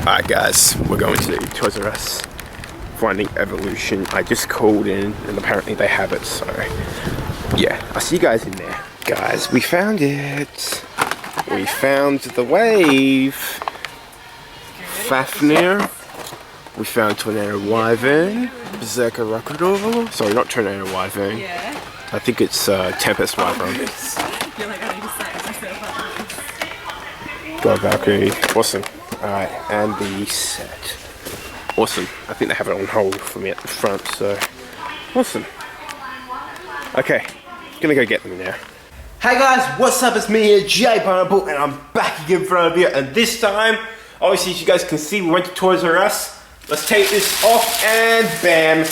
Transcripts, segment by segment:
Alright guys, we're going to Toys R Us, finding Evolution. I just called in and apparently they have it, so yeah, I'll see you guys in there. Guys, we found it. We found the Wave. Fafnir. We found Tornado Wyvern. Berserker Rocketor. Sorry, not Tornado Wyvern. Yeah. I think it's Tempest Wyvern. You're like, I need to say myself. God Valkyrie. Awesome. Alright, and the set. Awesome. I think they have it on hold for me at the front, so awesome. Okay, gonna go get them now. Hey guys, what's up? It's me here, Jay Pineapple, and I'm back again in front of you. And this time, obviously, as you guys can see, we went to Toys R Us. Let's take this off and bam.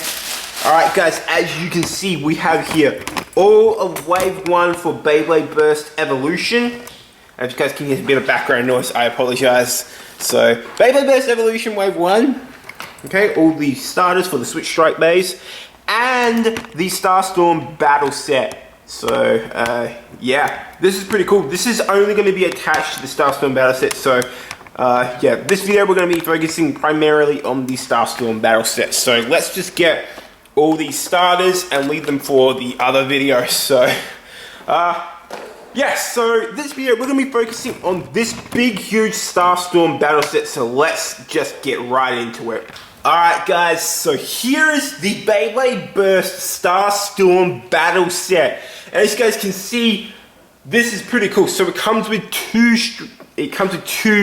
Alright guys, as you can see, we have here all of Wave 1 for Beyblade Burst Evolution. And if you guys can hear a bit of background noise, I apologize. So, Beyblade Burst Evolution Wave 1. Okay, all the starters for the SwitchStrike base. And the Starstorm battle set. So, yeah, this is pretty cool. This is only going to be attached to the Starstorm battle set. So, yeah, this video we're going to be focusing primarily on the Starstorm battle set. So, let's just get all these starters and leave them for the other video. So, yes, so this video we're going to be focusing on this big, huge Starstorm battle set. So, let's just get right into it. Alright guys, so here is the Beyblade Burst Starstorm battle set. And as you guys can see, this is pretty cool. So it comes with two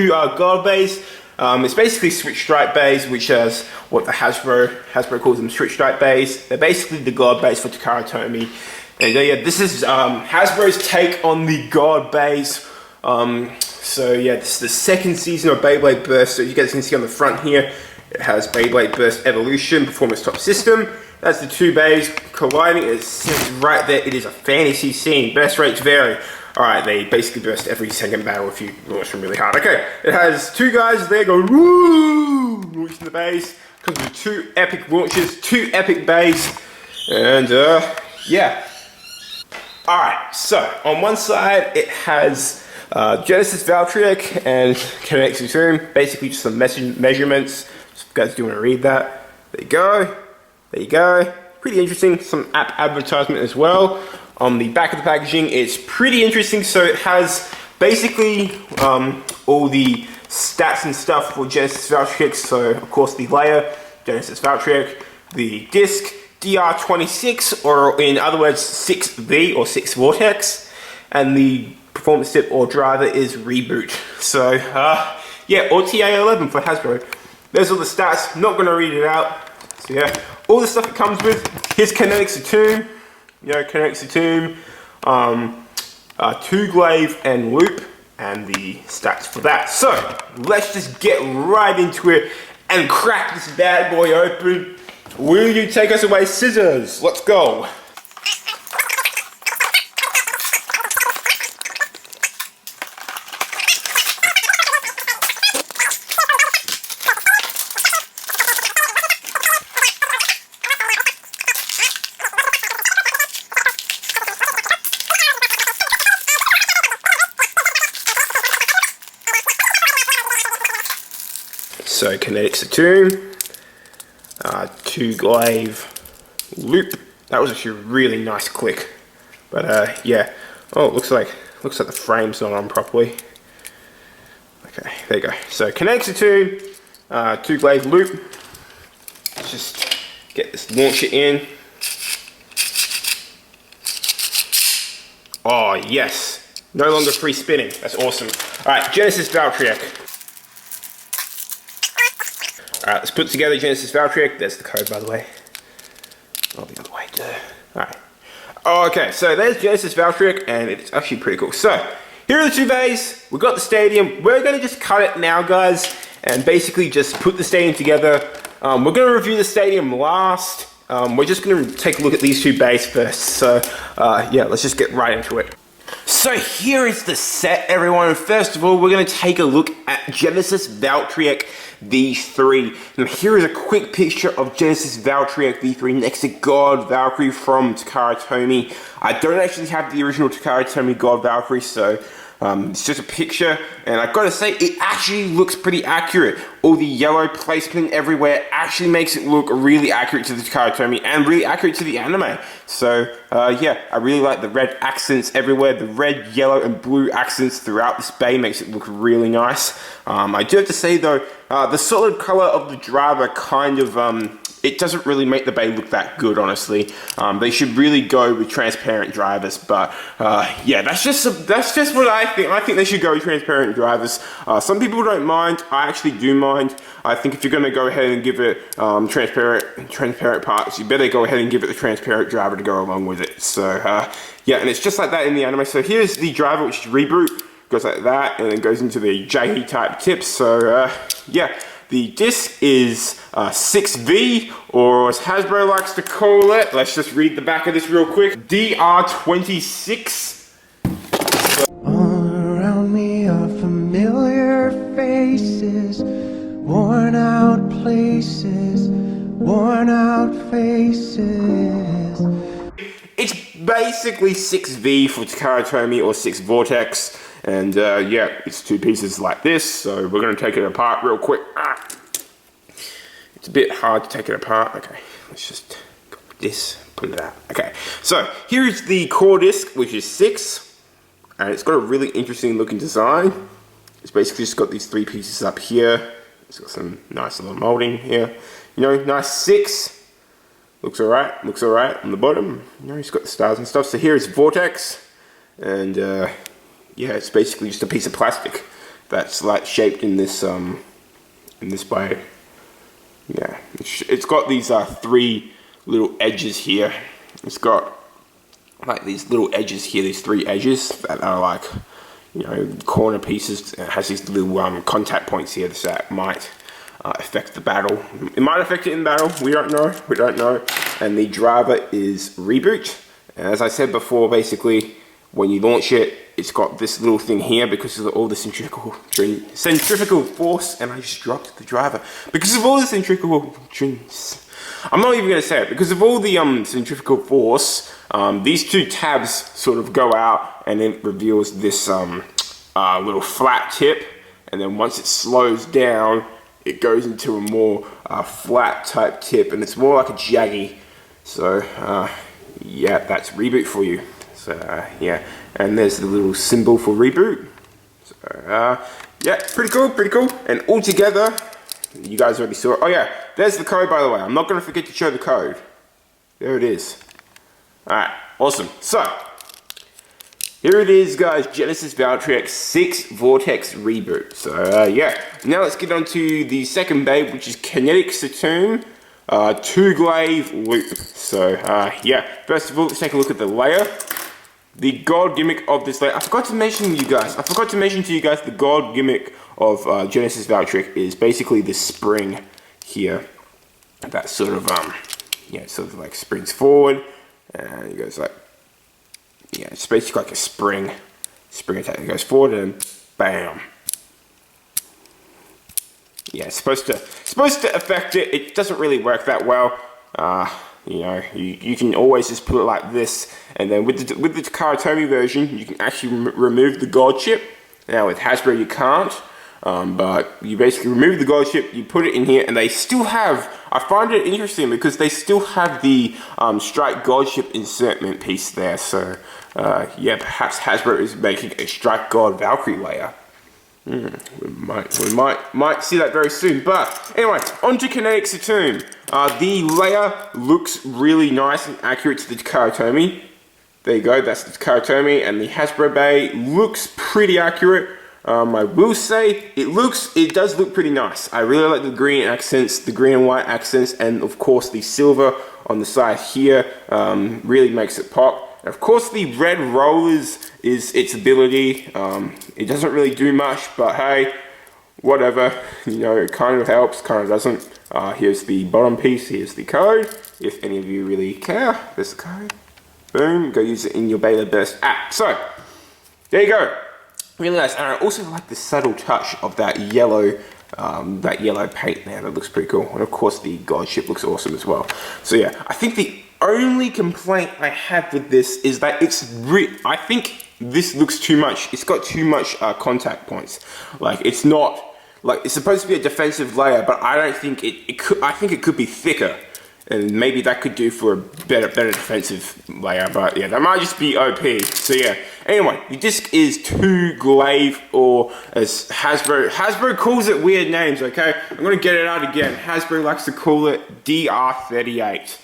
guard bays. It's basically SwitchStrike bays, which is what the Hasbro calls them, SwitchStrike bays. They're basically the guard bays for Takara Tomy. And yeah, this is Hasbro's take on the guard bays. So yeah, this is the second season of Beyblade Burst. So you guys can see on the front here, it has Beyblade Burst Evolution, Performance Top System. That's the two bays colliding. It says right there, it is a fantasy scene. Burst rates vary. Alright, they basically burst every second battle if you launch them really hard. Okay, it has two guys there go woo, launching the bays. Comes with two epic launches, two epic bays. And yeah. Alright, so on one side it has Genesis Valtryek and Kinetic Satomb. Basically just some measurements. So if you guys do want to read that, there you go. There you go. Pretty interesting. Some app advertisement as well. On the back of the packaging, it's pretty interesting. So it has basically all the stats and stuff for Genesis Valtryek. So of course the layer, Genesis Valtryek, the disc, DR26, or in other words 6V or 6 Vortex, and the performance tip or driver is Reboot. So yeah, or TA11 for Hasbro. There's all the stats. Not going to read it out. So yeah, all the stuff it comes with. Here's Kinetic Satomb. Kinetic Satomb, two glaive and loop, and the stats for that. So let's just get right into it and crack this bad boy open. Will you take us away, scissors? Let's go. So Kinetic Satomb, two glaive loop. That was actually a really nice click. But yeah. Oh, it looks like the frame's not on properly. Okay, there you go. So Kinetic Satomb, two glaive loop. Let's just get this launcher in. Oh yes. No longer free spinning. That's awesome. Alright, Genesis Valtryek. Alright, let's put together Genesis Valtryek. There's the code, by the way. Oh, the other way, duh. Alright. Okay, so there's Genesis Valtryek, and it's actually pretty cool. So, here are the two bays. We've got the stadium. We're going to just cut it now, guys, and basically just put the stadium together. We're going to review the stadium last. We're just going to take a look at these two bays first. So, yeah, let's just get right into it. So here is the set, everyone. First of all, we're going to take a look at Genesis Valtryek V3. Now here is a quick picture of Genesis Valtryek V3 next to God Valkyrie from Takara Tomy. I don't actually have the original Takara Tomy God Valkyrie, so it's just a picture, and I've got to say, it actually looks pretty accurate. all the yellow placement everywhere actually makes it look really accurate to the Takara and really accurate to the anime. So yeah, I really like the red accents everywhere. The red, yellow, and blue accents throughout this bay makes it look really nice. I do have to say though, the solid color of the driver kind of it doesn't really make the bay look that good, honestly. They should really go with transparent drivers, but yeah, that's just what I think. I think they should go with transparent drivers. Some people don't mind. I actually do mind. I think if you're going to go ahead and give it transparent parts, you better go ahead and give it the transparent driver to go along with it. So yeah, and it's just like that in the anime. So here's the driver, which is reboot. Goes like that, and then goes into the jaggy type tips. So yeah. The disc is 6V, or as Hasbro likes to call it, let's just read the back of this real quick, DR26. All around me are familiar faces, worn out places, worn out faces. It's basically 6V for Takara or 6 Vortex. And yeah, it's 2 pieces like this, so we're going to take it apart real quick. It's a bit hard to take it apart. Okay, let's just go with this, put it out. Okay, so here is the core disc, which is 6, and it's got a really interesting looking design. It's basically just got these 3 pieces up here. It's got some nice little molding here. You know, nice 6. Looks alright on the bottom. You know, it's got the stars and stuff. So here is Vortex, and yeah, it's basically just a piece of plastic that's like shaped in this way. Yeah, it's got these 3 little edges here. It's got like these little edges here, these 3 edges that are like, you know, corner pieces. It has these little contact points here that might affect the battle. It might affect it in battle. We don't know. And the driver is reboot. And as I said before, basically, when you launch it, it's got this little thing here because of all the centrifugal force, and I just dropped the driver. Because of all the centrifugal, I'm not even going to say it, because of all the centrifugal force, these 2 tabs sort of go out, and it reveals this little flat tip, and then once it slows down, it goes into a more flat type tip, and it's more like a jaggy. So yeah, that's reboot for you. So yeah, and there's the little symbol for reboot. So yeah, pretty cool. And all together, you guys already saw it. Oh yeah, there's the code, by the way. I'm not going to forget to show the code. There it is. Alright, awesome. So here it is, guys. Genesis Valtryek 6 Vortex Reboot. So yeah, now let's get on to the second babe, which is Kinetic Satomb 2-glaive loop. So yeah, first of all, let's take a look at the layer. The gold gimmick of this layer, I forgot to mention to you guys the gold gimmick of Genesis Valtryek is basically the spring here. That sort of yeah, sort of like springs forward, and it goes like, yeah, it's basically like a spring attack. It goes forward and bam. Yeah, it's supposed to affect it. It doesn't really work that well. You know, you can always just put it like this, and then with the Takara version, you can actually remove the gold chip. Now with Hasbro, you can't. But you basically remove the gold chip, you put it in here, and they still have, I find it interesting because they still have the Strike gold chip insertment piece there. So yeah, perhaps Hasbro is making a Strike God Valkyrie layer. We might see that very soon. But anyway, onto Kinetic Satomb. The layer looks really nice and accurate to the Takara. There you go, that's the Takara, and the Hasbro Bay looks pretty accurate. I will say it does look pretty nice. I really like the green accents, the green and white accents, and of course the silver on the side here really makes it pop. And of course the red rollers is its ability. It doesn't really do much, but hey, whatever. You know, it kind of helps, kind of doesn't. Here's the bottom piece, here's the code. If any of you really care, there's the code. Boom, go use it in your Beyblade Burst app. So, there you go. Really nice, and I also like the subtle touch of that yellow paint there. That looks pretty cool. And of course, the God ship looks awesome as well. So yeah, I think the only complaint I have with this is that I think this looks too much. It's got too much contact points. Like, it's not like it's supposed to be a defensive layer, but I don't think it could. I think it could be thicker, and maybe that could do for a better defensive layer. But yeah, that might just be OP. So yeah. Anyway, the disc is 2 glaive, or as Hasbro calls it weird names. Okay, I'm gonna get it out again. Hasbro likes to call it DR38,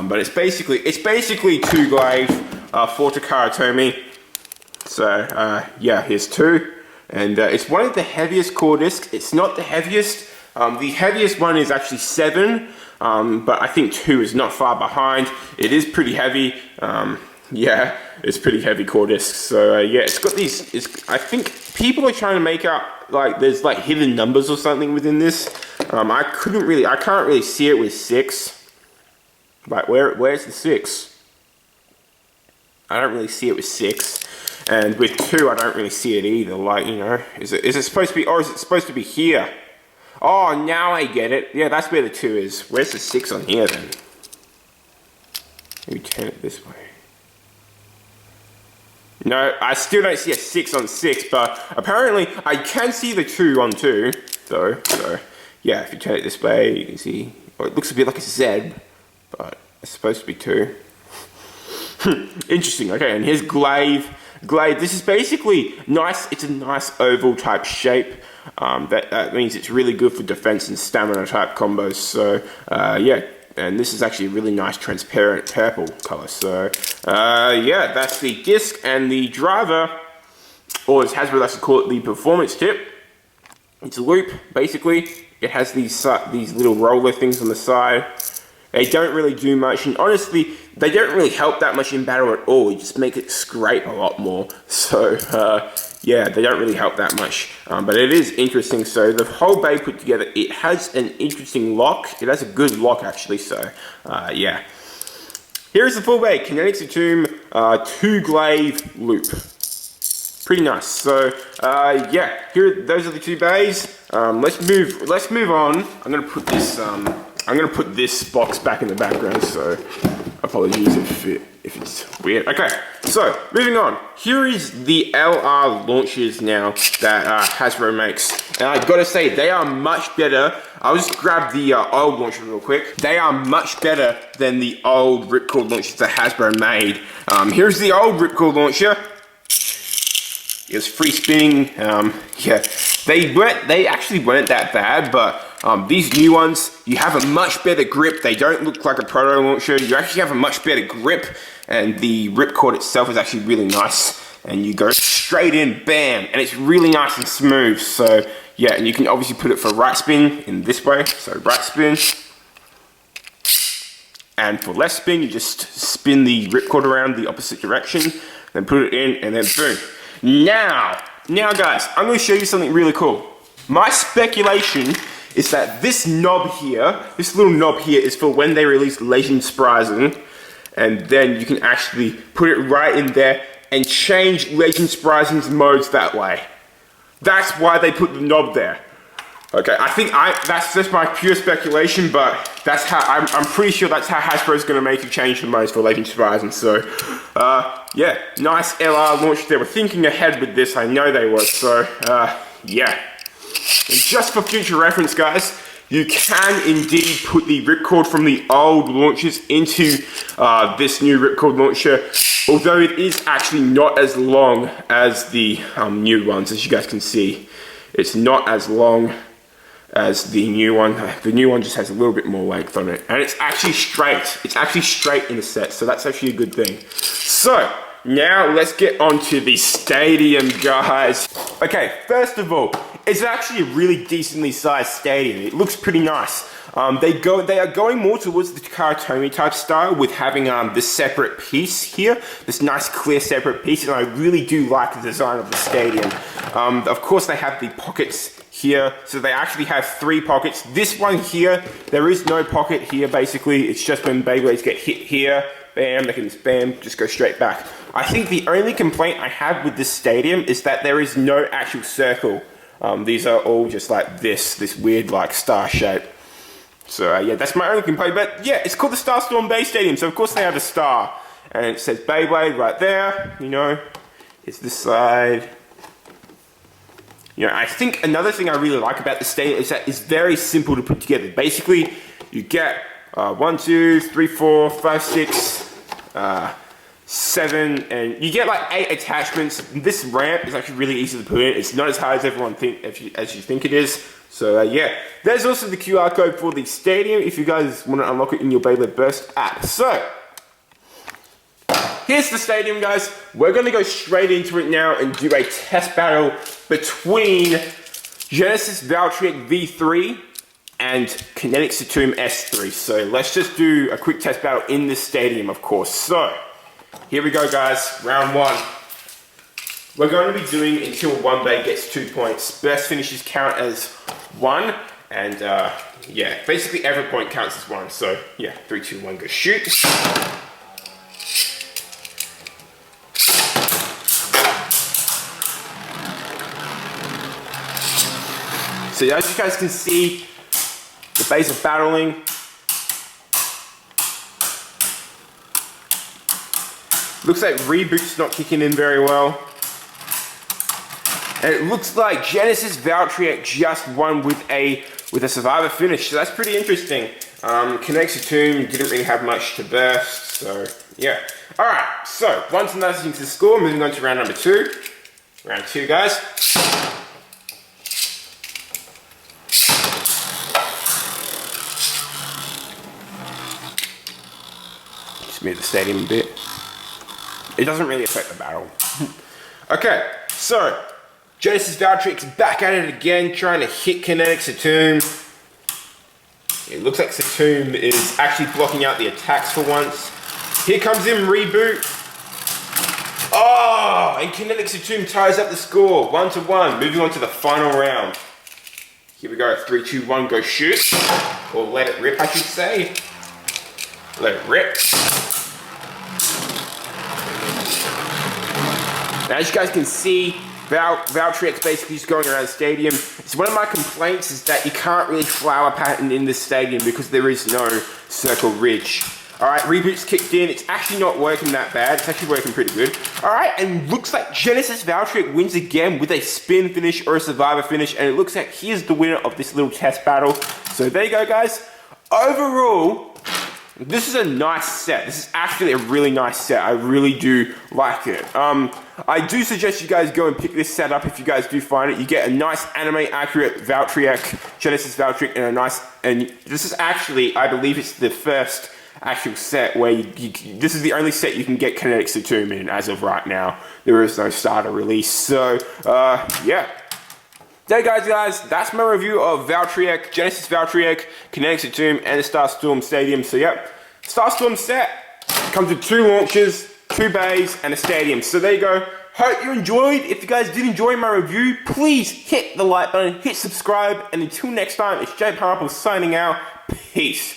but it's basically 2 glaive for Takara Tomy. So yeah, here's 2, and it's one of the heaviest core discs. It's not the heaviest. The heaviest one is actually 7, but I think 2 is not far behind. It is pretty heavy. Yeah, it's pretty heavy core disc. So yeah, it's got these. I think people are trying to make out like there's like hidden numbers or something within this. I can't really see it with 6. Like where's the 6? I don't really see it with 6. And with 2, I don't really see it either. Like, you know, is it supposed to be, or is it supposed to be here? Oh, now I get it. Yeah, that's where the 2 is. Where's the 6 on here then? Maybe turn it this way. No, I still don't see a 6 on 6, but apparently I can see the 2 on 2, though. So, yeah, if you turn it this way, you can see, well, it looks a bit like a Z, but it's supposed to be 2. Interesting. Okay, and here's glaive. Glaive, this is basically nice. It's a nice oval type shape. That means it's really good for defense and stamina type combos. So, yeah. And this is actually a really nice transparent purple color. So, yeah, that's the disc and the driver, or as Hasbro likes to call it, the performance tip. It's a loop, basically. It has these little roller things on the side. They don't really do much, and honestly, they don't really help that much in battle at all. You just make it scrape a lot more. So, yeah, they don't really help that much, but it is interesting. So the whole bay put together, it has an interesting lock. It has a good lock actually. So yeah, here is the full bay Kinetic Satomb 2 glaive loop. Pretty nice. So yeah, those are the 2 bays. Let's move on. I'm gonna put this box back in the background. So apologies if it's weird. Okay, so moving on. Here is the LR launchers now that Hasbro makes, and I gotta say they are much better. I'll just grab the old launcher real quick. They are much better than the old ripcord launchers that Hasbro made. Here's the old ripcord launcher. It was free spinning. Yeah, they actually weren't that bad, but these new ones, you have a much better grip. They don't look like a proto launcher. You actually have a much better grip, and the ripcord itself is actually really nice. And you go straight in, bam, and it's really nice and smooth. So yeah, and you can obviously put it for right spin in this way. So right spin. And for left spin, you just spin the ripcord around the opposite direction, then put it in, and then boom. Now guys, I'm going to show you something really cool. My speculation is that this knob here, this little knob here, is for when they release Legend Spryzen, and then you can actually put it right in there and change Legend Spryzen's modes that way. That's why they put the knob there. Okay, I think that's just my pure speculation, but that's how I'm pretty sure that's how Hasbro's going to make you change the modes for Legend Spryzen. So, yeah, nice LR launch. They were thinking ahead with this. I know they were. So, yeah. And just for future reference, guys, you can indeed put the ripcord from the old launchers into this new ripcord launcher, although it is actually not as long as the new ones, as you guys can see. It's not as long as the new one. The new one just has a little bit more length on it, and it's actually straight. It's actually straight in the set, so that's actually a good thing. So, now let's get on to the stadium, guys. Okay, first of all, it's actually a really decently sized stadium. It looks pretty nice. They are going more towards the Takara Tomy type style with having this separate piece here, this nice clear separate piece, and I really do like the design of the stadium. Of course, they have the pockets here, so they actually have 3 pockets. This one here, there is no pocket here. Basically, it's just when Beyblades get hit here, bam, they can just bam, just go straight back. I think the only complaint I have with this stadium is that there is no actual circle. These are all just like this weird like star shape. So yeah, that's my only complaint. But yeah, it's called the Starstorm Bay Stadium, so of course they have a star, and it says Beyblade right there. You know, it's this side. You know, I think another thing I really like about the stadium is that it's very simple to put together. Basically, you get 1, 2, 3, 4, 5, 6, 7, and you get like 8 attachments. This ramp is actually really easy to put in. It's not as hard as everyone as you think it is. So yeah, there's also the QR code for the stadium if you guys want to unlock it in your Beyblade Burst app. So here's the stadium, guys. We're going to go straight into it now and do a test battle between Genesis Valtryek V3 and Kinetic Satomb S3. So let's just do a quick test battle in this stadium, of course. So here we go, guys. Round 1. We're going to be doing until one bay gets 2 points. Best finishes count as 1, and yeah, basically every point counts as 1. So yeah, 3, 2, 1, go shoot. So as you guys can see, the bays are battling. Looks like Reboot's not kicking in very well. And it looks like Genesis Valtryek just won with a survivor finish, so that's pretty interesting. Kinetic Satomb didn't really have much to burst, so yeah. Alright, so once another into the score, moving on to round number 2. Round 2, guys. Just move the stadium a bit. It doesn't really affect the battle. Okay, so Genesis Valtryek's back at it again, trying to hit Kinetic Satomb. It looks like Satomb is actually blocking out the attacks for once. Here comes in Reboot. Oh, and Kinetic Satomb ties up the score, 1-1. Moving on to the final round. Here we go, 3, 2, 1, go shoot. Or let it rip, I should say. Let it rip. Now, as you guys can see, Valtryek's basically just going around the stadium. It's one of my complaints is that you can't really flower pattern in this stadium because there is no circle ridge. Alright, Reboot's kicked in. It's actually not working that bad. It's actually working pretty good. Alright, and looks like Genesis Valtryek wins again with a spin finish or a survivor finish. And it looks like he is the winner of this little test battle. So there you go, guys. Overall, this is a nice set. This is actually a really nice set. I really do like it. I do suggest you guys go and pick this set up if you guys do find it. You get a nice anime accurate Valtryek, Genesis Valtryek, and this is actually, I believe it's the first actual set where this is the only set you can get Kinetic Satomb in as of right now. There is no starter release. So, yeah. There guys, that's my review of Valtryek, Genesis Valtryek, Kinetic Satomb, and the Starstorm Stadium. So yep, Starstorm set comes with 2 launchers, 2 bays, and a stadium. So there you go. Hope you enjoyed. If you guys did enjoy my review, please hit the like button, hit subscribe, and until next time, it's Jay Pineapple signing out. Peace.